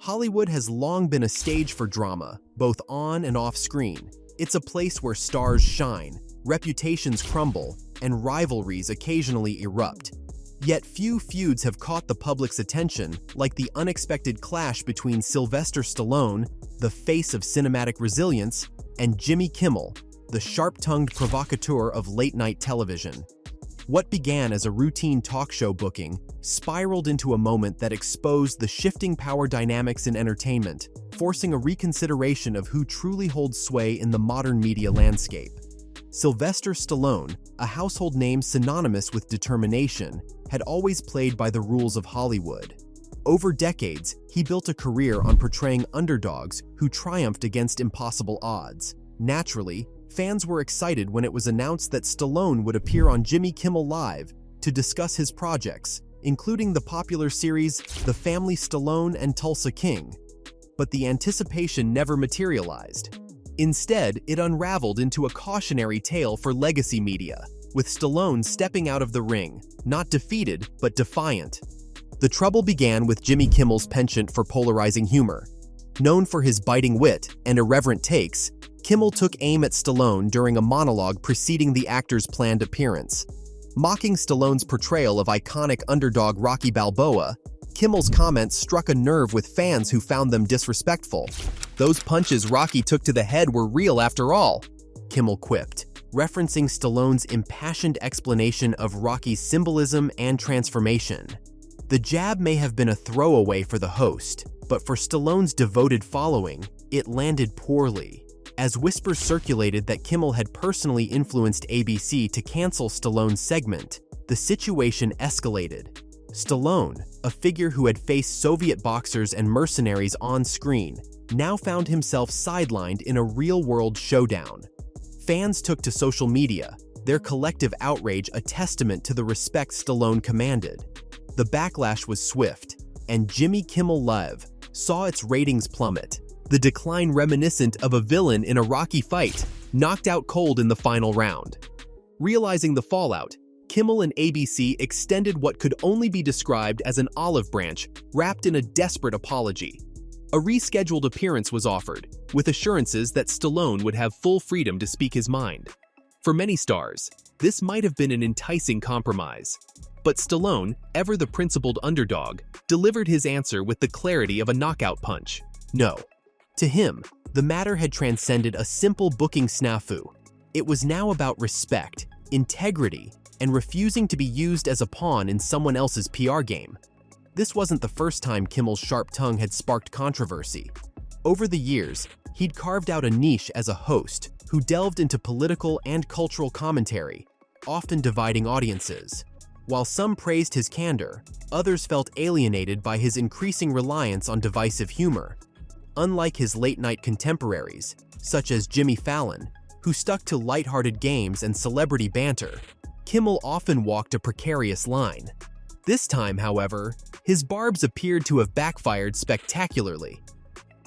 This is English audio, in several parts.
Hollywood has long been a stage for drama, both on and off screen. It's a place where stars shine, reputations crumble, and rivalries occasionally erupt. Yet few feuds have caught the public's attention, like the unexpected clash between Sylvester Stallone, the face of cinematic resilience, and Jimmy Kimmel, the sharp-tongued provocateur of late-night television. What began as a routine talk show booking spiraled into a moment that exposed the shifting power dynamics in entertainment, forcing a reconsideration of who truly holds sway in the modern media landscape. Sylvester Stallone, a household name synonymous with determination, had always played by the rules of Hollywood. Over decades, he built a career on portraying underdogs who triumphed against impossible odds. Naturally, fans were excited when it was announced that Stallone would appear on Jimmy Kimmel Live to discuss his projects, including the popular series The Family Stallone and Tulsa King. But the anticipation never materialized. Instead, it unraveled into a cautionary tale for legacy media, with Stallone stepping out of the ring, not defeated, but defiant. The trouble began with Jimmy Kimmel's penchant for polarizing humor. Known for his biting wit and irreverent takes, Kimmel took aim at Stallone during a monologue preceding the actor's planned appearance. Mocking Stallone's portrayal of iconic underdog Rocky Balboa, Kimmel's comments struck a nerve with fans who found them disrespectful. "Those punches Rocky took to the head were real after all," Kimmel quipped, referencing Stallone's impassioned explanation of Rocky's symbolism and transformation. The jab may have been a throwaway for the host, but for Stallone's devoted following, it landed poorly. As whispers circulated that Kimmel had personally influenced ABC to cancel Stallone's segment, the situation escalated. Stallone, a figure who had faced Soviet boxers and mercenaries on screen, now found himself sidelined in a real-world showdown. Fans took to social media, their collective outrage a testament to the respect Stallone commanded. The backlash was swift, and Jimmy Kimmel Live saw its ratings plummet. The decline reminiscent of a villain in a Rocky fight, knocked out cold in the final round. Realizing the fallout, Kimmel and ABC extended what could only be described as an olive branch wrapped in a desperate apology. A rescheduled appearance was offered, with assurances that Stallone would have full freedom to speak his mind. For many stars, this might have been an enticing compromise. But Stallone, ever the principled underdog, delivered his answer with the clarity of a knockout punch. No. To him, the matter had transcended a simple booking snafu. It was now about respect, integrity, and refusing to be used as a pawn in someone else's PR game. This wasn't the first time Kimmel's sharp tongue had sparked controversy. Over the years, he'd carved out a niche as a host who delved into political and cultural commentary, often dividing audiences. While some praised his candor, others felt alienated by his increasing reliance on divisive humor. Unlike his late-night contemporaries, such as Jimmy Fallon, who stuck to lighthearted games and celebrity banter, Kimmel often walked a precarious line. This time, however, his barbs appeared to have backfired spectacularly.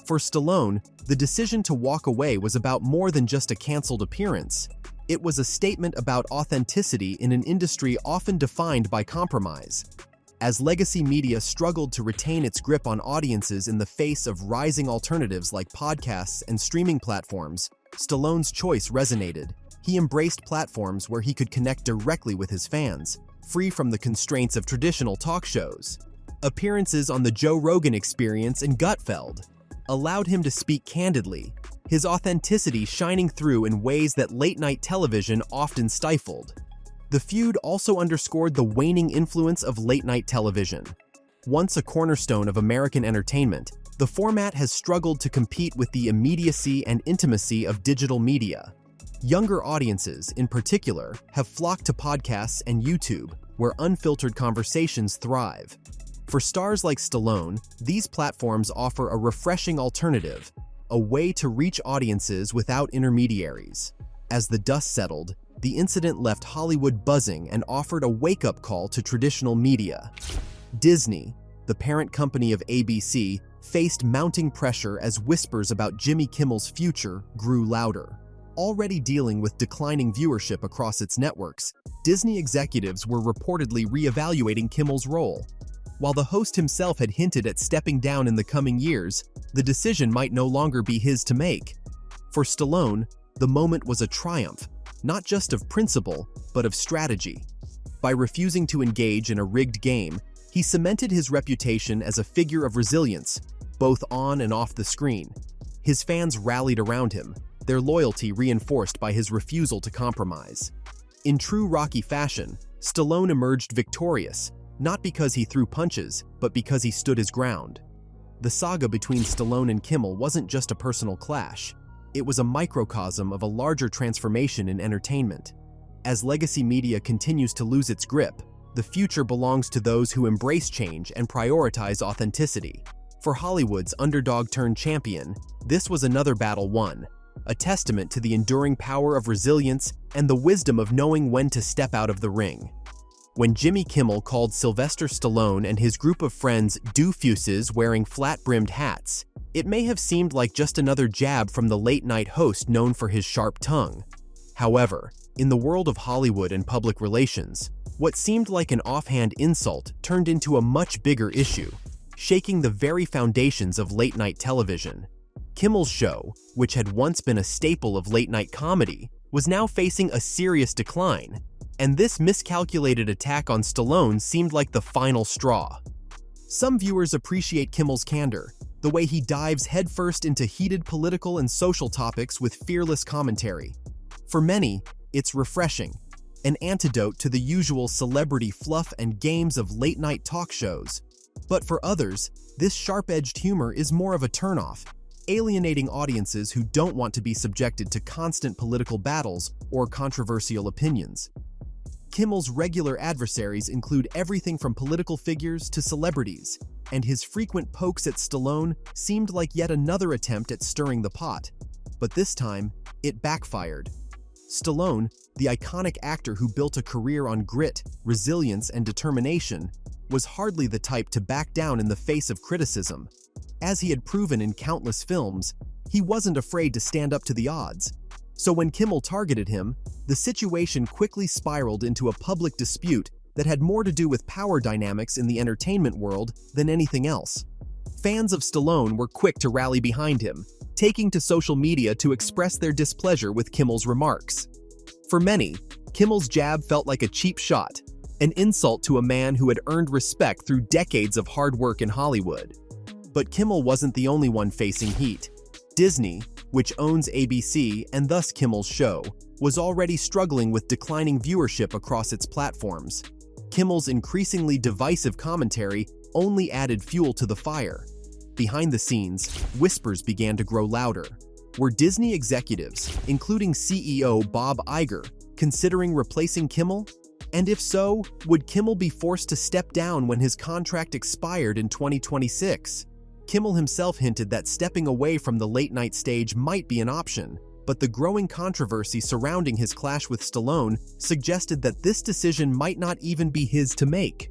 For Stallone, the decision to walk away was about more than just a canceled appearance. It was a statement about authenticity in an industry often defined by compromise. As legacy media struggled to retain its grip on audiences in the face of rising alternatives like podcasts and streaming platforms, Stallone's choice resonated. He embraced platforms where he could connect directly with his fans, free from the constraints of traditional talk shows. Appearances on The Joe Rogan Experience and Gutfeld allowed him to speak candidly, his authenticity shining through in ways that late-night television often stifled. The feud also underscored the waning influence of late-night television. Once a cornerstone of American entertainment, the format has struggled to compete with the immediacy and intimacy of digital media. Younger audiences, in particular, have flocked to podcasts and YouTube, where unfiltered conversations thrive. For stars like Stallone, these platforms offer a refreshing alternative, a way to reach audiences without intermediaries. As the dust settled, the incident left Hollywood buzzing and offered a wake-up call to traditional media. Disney, the parent company of ABC, faced mounting pressure as whispers about Jimmy Kimmel's future grew louder. Already dealing with declining viewership across its networks, Disney executives were reportedly re-evaluating Kimmel's role. While the host himself had hinted at stepping down in the coming years, the decision might no longer be his to make. For Stallone, the moment was a triumph, not just of principle, but of strategy. By refusing to engage in a rigged game, he cemented his reputation as a figure of resilience, both on and off the screen. His fans rallied around him, their loyalty reinforced by his refusal to compromise. In true Rocky fashion, Stallone emerged victorious, not because he threw punches, but because he stood his ground. The saga between Stallone and Kimmel wasn't just a personal clash. It was a microcosm of a larger transformation in entertainment. As legacy media continues to lose its grip, the future belongs to those who embrace change and prioritize authenticity. For Hollywood's underdog-turned-champion, this was another battle won, a testament to the enduring power of resilience and the wisdom of knowing when to step out of the ring. When Jimmy Kimmel called Sylvester Stallone and his group of friends doofuses wearing flat-brimmed hats, it may have seemed like just another jab from the late-night host known for his sharp tongue. However, in the world of Hollywood and public relations, what seemed like an offhand insult turned into a much bigger issue, shaking the very foundations of late-night television. Kimmel's show, which had once been a staple of late-night comedy, was now facing a serious decline, and this miscalculated attack on Stallone seemed like the final straw. Some viewers appreciate Kimmel's candor, the way he dives headfirst into heated political and social topics with fearless commentary. For many, it's refreshing, an antidote to the usual celebrity fluff and games of late-night talk shows. But for others, this sharp-edged humor is more of a turnoff, alienating audiences who don't want to be subjected to constant political battles or controversial opinions. Kimmel's regular adversaries include everything from political figures to celebrities, and his frequent pokes at Stallone seemed like yet another attempt at stirring the pot. But this time, it backfired. Stallone, the iconic actor who built a career on grit, resilience, and determination, was hardly the type to back down in the face of criticism. As he had proven in countless films, he wasn't afraid to stand up to the odds. So when Kimmel targeted him, the situation quickly spiraled into a public dispute that had more to do with power dynamics in the entertainment world than anything else. Fans of Stallone were quick to rally behind him, taking to social media to express their displeasure with Kimmel's remarks. For many, Kimmel's jab felt like a cheap shot, an insult to a man who had earned respect through decades of hard work in Hollywood. But Kimmel wasn't the only one facing heat. Disney, which owns ABC and thus Kimmel's show, was already struggling with declining viewership across its platforms. Kimmel's increasingly divisive commentary only added fuel to the fire. Behind the scenes, whispers began to grow louder. Were Disney executives, including CEO Bob Iger, considering replacing Kimmel? And if so, would Kimmel be forced to step down when his contract expired in 2026? Kimmel himself hinted that stepping away from the late-night stage might be an option, but the growing controversy surrounding his clash with Stallone suggested that this decision might not even be his to make.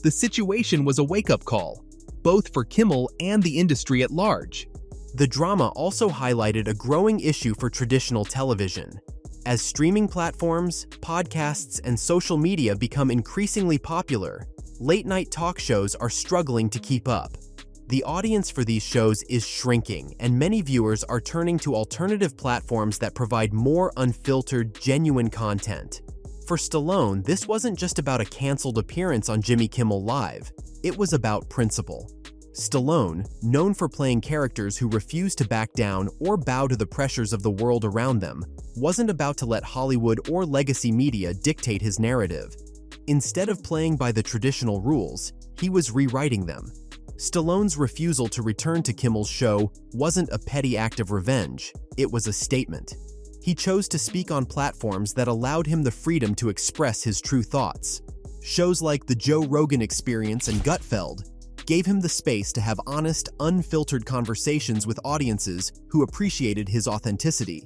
The situation was a wake-up call, both for Kimmel and the industry at large. The drama also highlighted a growing issue for traditional television. As streaming platforms, podcasts, and social media become increasingly popular, late-night talk shows are struggling to keep up. The audience for these shows is shrinking, and many viewers are turning to alternative platforms that provide more unfiltered, genuine content. For Stallone, this wasn't just about a canceled appearance on Jimmy Kimmel Live. It was about principle. Stallone, known for playing characters who refuse to back down or bow to the pressures of the world around them, wasn't about to let Hollywood or legacy media dictate his narrative. Instead of playing by the traditional rules, he was rewriting them. Stallone's refusal to return to Kimmel's show wasn't a petty act of revenge, it was a statement. He chose to speak on platforms that allowed him the freedom to express his true thoughts. Shows like The Joe Rogan Experience and Gutfeld gave him the space to have honest, unfiltered conversations with audiences who appreciated his authenticity.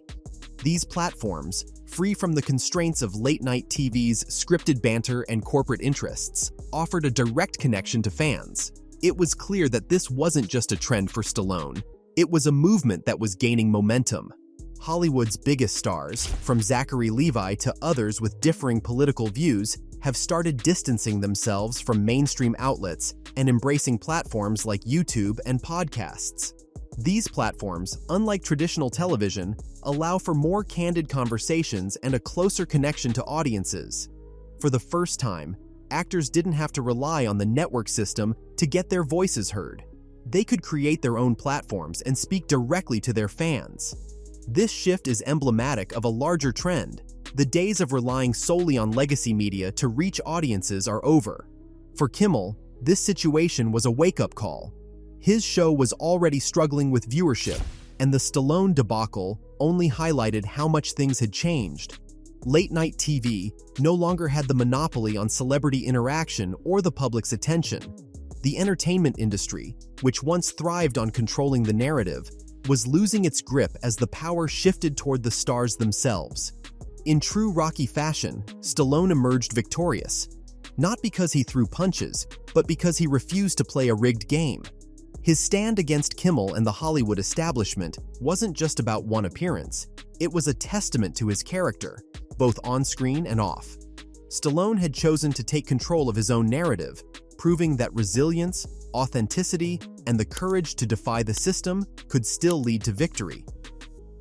These platforms, free from the constraints of late-night TV's scripted banter and corporate interests, offered a direct connection to fans. It was clear that this wasn't just a trend for Stallone. It was a movement that was gaining momentum. Hollywood's biggest stars, from Zachary Levi to others with differing political views, have started distancing themselves from mainstream outlets and embracing platforms like YouTube and podcasts. These platforms, unlike traditional television, allow for more candid conversations and a closer connection to audiences. For the first time, actors didn't have to rely on the network system to get their voices heard. They could create their own platforms and speak directly to their fans. This shift is emblematic of a larger trend. The days of relying solely on legacy media to reach audiences are over. For Kimmel, this situation was a wake-up call. His show was already struggling with viewership, and the Stallone debacle only highlighted how much things had changed. Late-night TV no longer had the monopoly on celebrity interaction or the public's attention. The entertainment industry, which once thrived on controlling the narrative, was losing its grip as the power shifted toward the stars themselves. In true Rocky fashion, Stallone emerged victorious, not because he threw punches, but because he refused to play a rigged game. His stand against Kimmel and the Hollywood establishment wasn't just about one appearance, it was a testament to his character, both on-screen and off. Stallone had chosen to take control of his own narrative, proving that resilience, authenticity, and the courage to defy the system could still lead to victory.